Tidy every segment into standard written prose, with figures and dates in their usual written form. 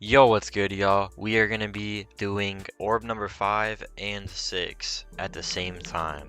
Yo, what's good, y'all? We are gonna be doing orb number 5 and 6 at the same time.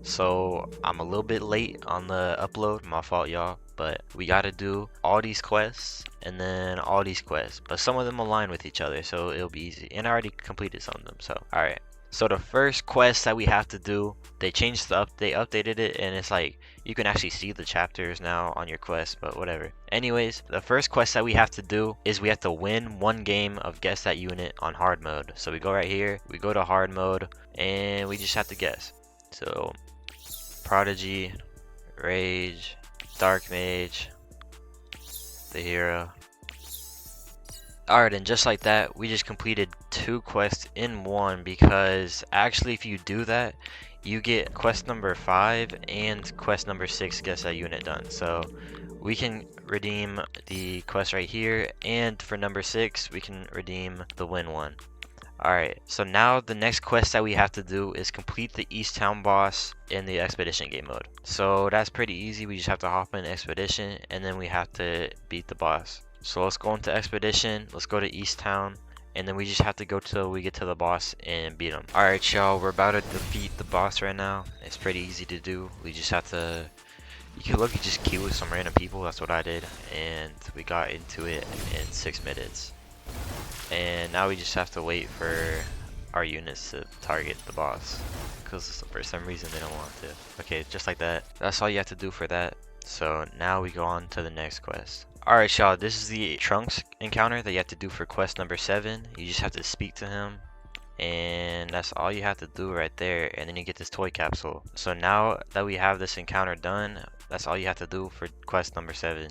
So I'm a little bit late on the upload, my fault, y'all. But we gotta do all these quests and then all these quests. But some of them align with each other, so it'll be easy. And I already completed some of them, so alright. So the first quest that we have to do, they changed they updated it, and it's like you can actually see the chapters now on your quest, but whatever. Anyways, the first quest that we have to do is we have to win one game of guess that unit on hard mode. So we go right here, we go to hard mode, and we just have to guess. So Prodigy, Rage, Dark Mage, the hero. Alright, and just like that, we just completed 2 quests in one, because actually if you do that, you get quest number 5 and quest number 6 guess that unit done. So we can redeem the quest right here, and for number 6 we can redeem the win one. Alright, so now the next quest that we have to do is complete the East Town boss in the Expedition game mode. So that's pretty easy, we just have to hop in Expedition and then we have to beat the boss. So let's go into Expedition, let's go to East Town, and then we just have to go till we get to the boss and beat him. Alright y'all, we're about to defeat the boss right now. It's pretty easy to do, we just have to, you can look, you just queue with some random people, that's what I did, and we got into it in 6 minutes. And now we just have to wait for our units to target the boss, because for some reason they don't want to. Okay, just like that. That's all you have to do for that. So now we go on to the next quest. Alright y'all, this is the Trunks encounter that you have to do for quest number 7. You just have to speak to him, and that's all you have to do right there, and then you get this toy capsule. So now that we have this encounter done, that's all you have to do for quest number 7.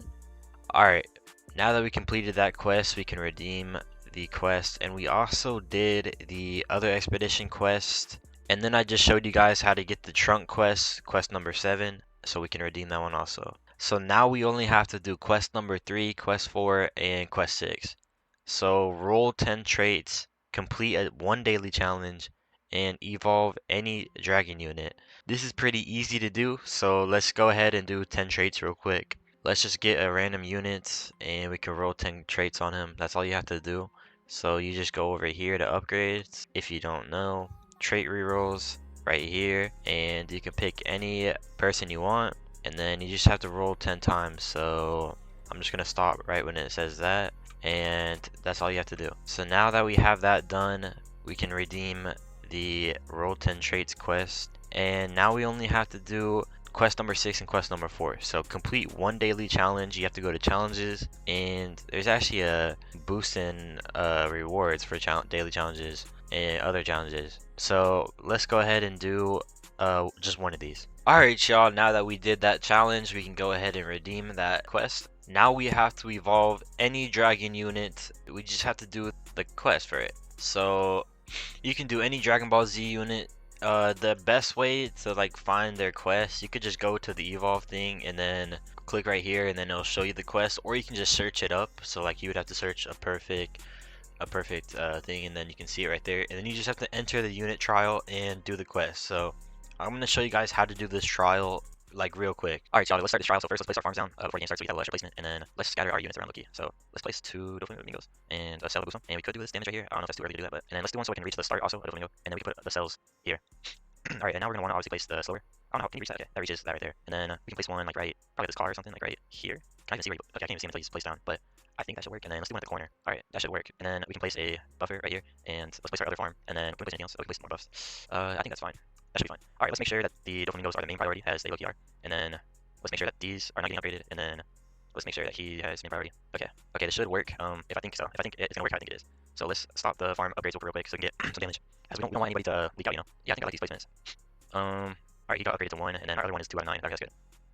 Alright, now that we completed that quest, we can redeem the quest, and we also did the other expedition quest, and then I just showed you guys how to get the trunk quest number 7, so we can redeem that one also. So now we only have to do quest number 3, quest 4, and quest 6. So roll 10 traits, complete one daily challenge, and evolve any dragon unit. This is pretty easy to do, so let's go ahead and do 10 traits real quick. Let's just get a random unit and we can roll 10 traits on him. That's all you have to do. So you just go over here to upgrades. If you don't know, trait rerolls right here, and you can pick any person you want, and then you just have to roll 10 times. So I'm just gonna stop right when it says that, and that's all you have to do. So now that we have that done, we can redeem the roll 10 traits quest, and now we only have to do quest number 6 and quest number 4. So complete one daily challenge. You have to go to challenges, and there's actually a boost in rewards for daily challenges and other challenges. So let's go ahead and do just one of these. Alright y'all, now that we did that challenge, we can go ahead and redeem that quest. Now we have to evolve any dragon unit. We just have to do the quest for it. So you can do any Dragon Ball Z unit. The best way to like find their quest, you could just go to the evolve thing and then click right here, and then it'll show you the quest, or you can just search it up. So like you would have to search a perfect thing, and then you can see it right there, and then you just have to enter the unit trial and do the quest. So I'm going to show you guys how to do this trial like real quick. Alright y'all, let's start this trial. So first let's place our farms down before the game starts, so we have a extra placement, and then let's scatter our units around Loki. So let's place 2 Doflamingos and a cell to boost them, and we could do this damage right here. I don't know if that's too early to do that, but and then let's do one so we can reach the start also of Doflamingo, and then we can put the cells here. Alright, and now we're going to want to obviously place the slower. I don't know, can you reach that? Okay, that reaches that right there. And then we can place one like right, probably this car or something, like right here. Can I even see where you, okay, I can't even see him until he's placed down, but I think that should work. And then let's do one at the corner. Alright, that should work. And then we can place a buffer right here, and let's place our other farm, and then we can place anything else, so we can place some more buffs. I think that's fine. That should be fine. Alright, let's make sure that the Doflamingos are the main priority, as they low-key are. And then let's make sure that these are not getting upgraded, and then let's make sure that he has main priority. Okay, okay, this should work. If I think so. If I think it's gonna work, I think it is. So let's stop the farm upgrades real quick so we can get some damage, as we don't want anybody to leak out, you know? Yeah, I think I like these placements. Alright, he got upgraded to 1, and then our other one is 2 out of 9. Okay, that's good.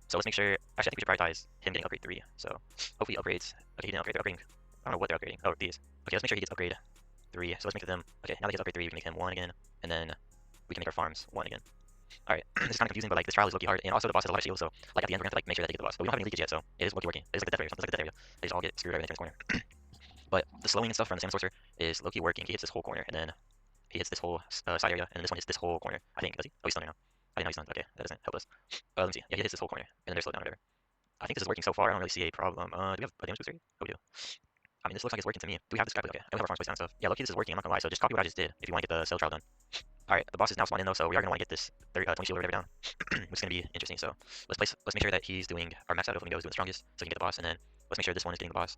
So let's make sure, actually I think we should prioritize him getting upgrade 3. So hopefully he upgrades. Okay, he didn't upgrade, they're upgrading. I don't know what they're upgrading. Oh, these. Okay, let's make sure he gets upgrade 3. So let's make them, okay, now that he has upgrade 3, we can make him 1 again, and then we can make our farms 1 again. Alright, this is kind of confusing, but like this trial is low-key hard, and also the boss has a lot of shields, so like at the end we're gonna have to like make sure that they get the boss. But we don't have any leakage yet, so it is low-key working. It's like the death ray or something, it's like the death ray. They just all get screwed right when they turn this corner. But the slowing and stuff from the salmon sorcerer is low-key working. He hits this whole corner, and then he hits this whole side area, and then this one hits this whole corner. I think, does he? Oh, he's stunned right now. I didn't know he's stunned. Okay, that doesn't help us. Let me see. Yeah, he hits this whole corner, and then they're slowed down or whatever. I think this is working so far. I don't really see a problem. Do we have a damage booster? Oh, we do. I mean, this looks like it's working to me. Do we have this? Okay, and we have our farms placed down and stuff. Yeah, look, this is working. I'm not gonna lie. So just copy what I just did if you want to get the cell trial done. All right, the boss is now spawned in though, so we are gonna want to get this 20 shield or whatever down, which is gonna be interesting. So let's make sure that he's doing our max out of Flamingo is doing the strongest, so we can get the boss, and then let's make sure this one is getting the boss,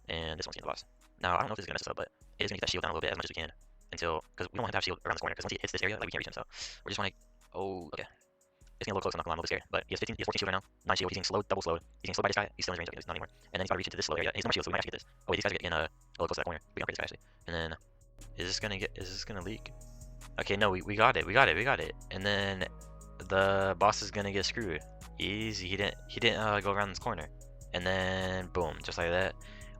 and this one's getting the boss. Now I don't know if this is gonna mess us up, but it is gonna get that shield down a little bit as much as we can until because we don't want to have shield around this corner because once he hits this area, like we can't reach him. So we just want to. Oh, okay. It's getting a little close. I'm not gonna lie, I'm a little bit scared. But he has 15, he has 14 shield right now. 9 shield. He's getting slowed, double slowed. He's getting slowed by this guy. He's still in his range. Okay, he's not anymore. And then he's got to reach into this slow area. He's no more shield, so we might actually get this. Oh wait, these guys are getting a little close to that corner. We can upgrade this guy actually. And then is this gonna leak? Okay, no, we got it. We got it. And then the boss is gonna get screwed. Easy. He didn't go around this corner. And then boom, just like that,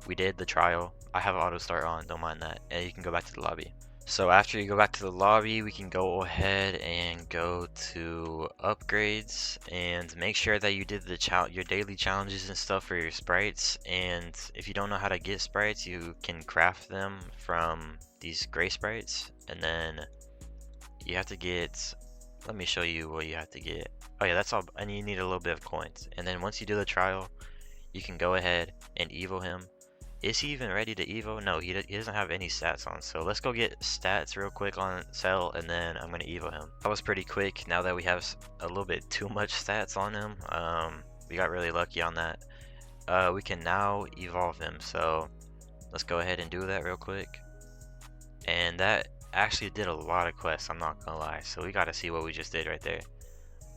we did the trial. I have auto start on. Don't mind that. And you can go back to the lobby. So after you go back to the lobby, we can go ahead and go to upgrades and make sure that you did your daily challenges and stuff for your sprites. And if you don't know how to get sprites, you can craft them from these gray sprites. And then you have to get, let me show you what you have to get. Oh yeah, that's all, and you need a little bit of coins. And then once you do the trial, you can go ahead and evo him. Is he even ready to evo? No, he doesn't have any stats on. So let's go get stats real quick on Cell, and then I'm gonna evo him. That was pretty quick. Now that we have a little bit too much stats on him, we got really lucky on that. We can now evolve him. So let's go ahead and do that real quick. And that actually did a lot of quests, I'm not gonna lie. So we gotta see what we just did right there.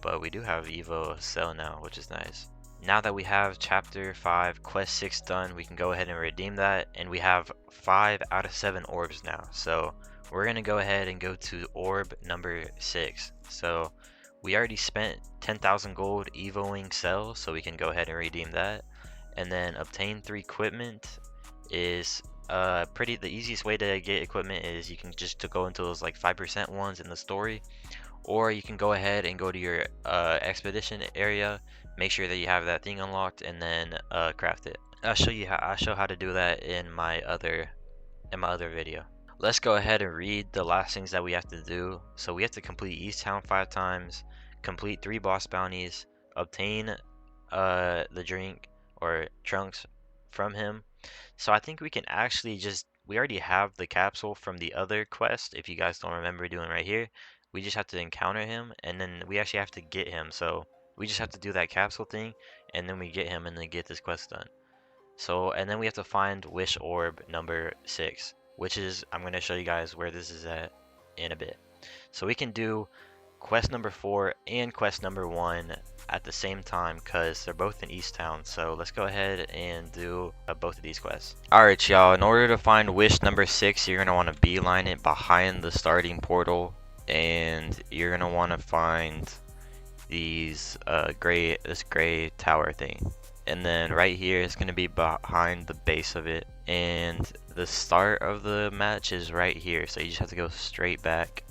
But we do have evo Cell now, which is nice. Now that we have chapter 5 quest 6 done, we can go ahead and redeem that, and we have 5 out of 7 orbs now. So we're gonna go ahead and go to orb number 6. So we already spent 10,000 gold evoing Cell, so we can go ahead and redeem that. And then obtain 3 equipment is the easiest way to get equipment is you can just go into those like 5% ones in the story, or you can go ahead and go to your expedition area, make sure that you have that thing unlocked, and then craft it. I'll show how to do that in my other video. Let's go ahead and read the last things that we have to do. So we have to complete East Town 5 times, complete 3 boss bounties, obtain the drink or trunks from him. So I think we can actually we already have the capsule from the other quest. If you guys don't remember doing right here, we just have to encounter him, and then we actually have to get him. So we just have to do that capsule thing, and then we get him, and then get this quest done. So, and then we have to find Wish Orb number 6, which is, I'm going to show you guys where this is at in a bit. So we can do quest number 4 and quest number 1 at the same time because they're both in East Town. So let's go ahead and do both of these quests. Alright y'all, in order to find Wish number 6, you're going to want to beeline it behind the starting portal, and you're going to want to find these this gray tower thing, and then right here is going to be behind the base of it, and the start of the match is right here, so you just have to go straight back,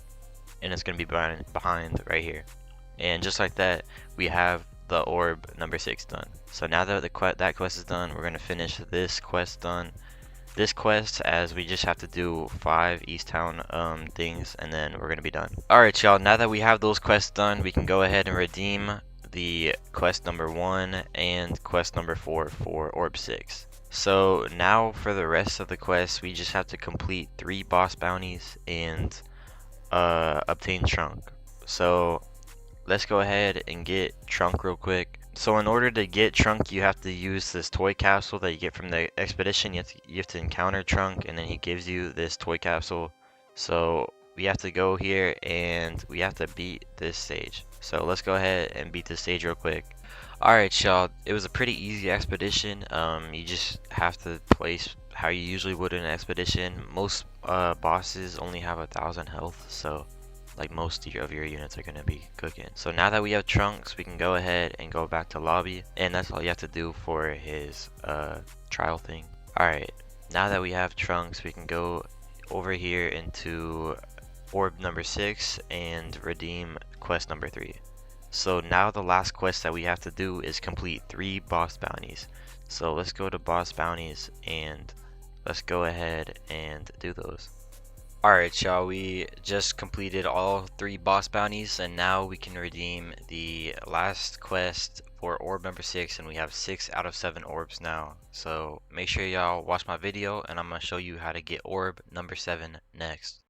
and it's going to be behind right here. And just like that, we have the orb number 6 done. So now that that quest is done, we're going to finish this quest done. This quest, as we just have to do 5 East Town things, and then we're gonna be done. Alright y'all, now that we have those quests done, we can go ahead and redeem the quest number 1 and quest number 4 for orb 6. So now for the rest of the quests, we just have to complete 3 boss bounties and obtain trunk. So let's go ahead and get trunk real quick. So in order to get trunk, you have to use this toy capsule that you get from the expedition. You have to encounter trunk, and then he gives you this toy capsule. So we have to go here and we have to beat this stage. So let's go ahead and beat this stage real quick. Alright y'all, it was a pretty easy expedition. You just have to place how you usually would in an expedition. Most bosses only have 1,000 health, so like most of your units are going to be cooking. So now that we have trunks, we can go ahead and go back to lobby, and that's all you have to do for his trial thing. Alright, now that we have trunks, we can go over here into orb number 6 and redeem quest number 3. So now the last quest that we have to do is complete 3 boss bounties. So let's go to boss bounties and let's go ahead and do those. Alright, y'all, we just completed all 3 boss bounties, and now we can redeem the last quest for orb number 6, and we have 6 out of 7 orbs now. So make sure y'all watch my video, and I'm going to show you how to get orb number 7 next.